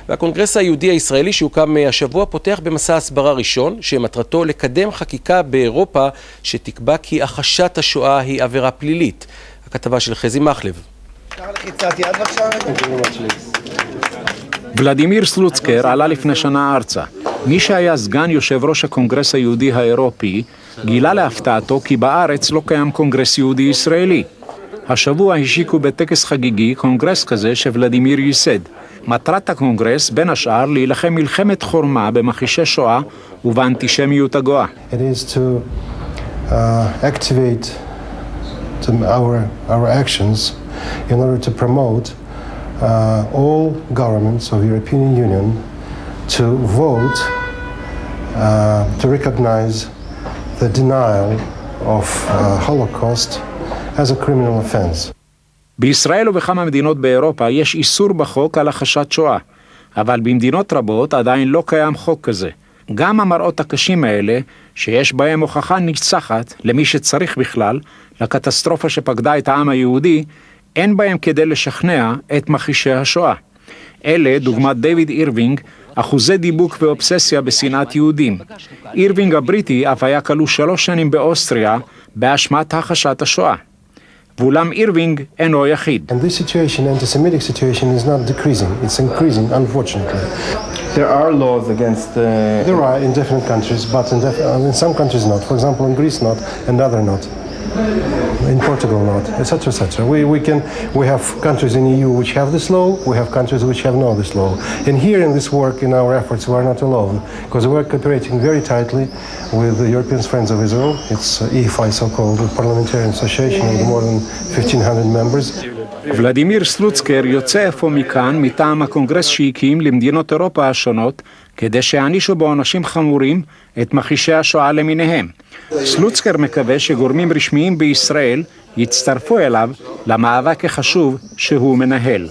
והקונגרס היהודי הישראלי שהוקם השבוע פותח במסע הסברה ראשון, שמטרתו לקדם חקיקה באירופה שתקבע כי הכחשת השואה היא עבירה פלילית. הכתבה של חזי מחלב. ולדימיר סלוצקר עלה לפני שנה ארצה. מי שהיה סגן יושב ראש הקונגרס היהודי האירופי גילה להפתעתו כי בארץ לא קיים קונגרס יהודי ישראלי. השבוע השיקו בטקס חגיגי קונגרס כזה שוולדימיר ייסד. מטרת הקונגרס בין השאר להילחם מלחמת חורמה במכחישי שואה ובאנטישמיות הגואה. It is to activate our actions in order to promote all governments of European Union to vote to recognize the denial of Holocaust as a criminal offense. בישראל ובכמה מדינות באירופה יש איסור בחוק על הכחשת שואה, אבל במדינות רבות עדיין לא קיים חוק כזה. גם המראות הקשים האלה, שיש בהם הוכחה ניצחת למי שצריך בכלל, לקטסטרופה שפקדה את העם היהודי, אין בהם כדי לשכנע את מכחישי השואה. אלה, דוגמת דיוויד אירווינג, אחוזי דיבוק ואובססיה בשנאת יהודים. אירווינג הבריטי אף היה כלוא 3 שנים באוסטריה באשמת הכחשת השואה. ואולם אירווינג אינו יחיד. And this situation, anti-Semitic situation, is not decreasing, it's increasing, unfortunately. There are laws against... There are in different countries, but in some countries not. For example, in Greece not, and other not. In Portugal not, etc., etc. We have countries in EU which have this law, we have countries which have no this law. And here in this work, in our efforts, we are not alone, because we are cooperating very tightly with the European Friends of Israel. It's EFI, so-called Parliamentarian Association with more than 1,500 members. ולדימיר סלוצקר יוצא אפוא מכאן מטעם הקונגרס שהקים למדינות אירופה השונות, כדי שיענישו בעונשים חמורים את מכחישי השואה למיניהם. סלוצקר מקווה שגורמים רשמיים בישראל יצטרפו אליו למאבק החשוב שהוא מנהל.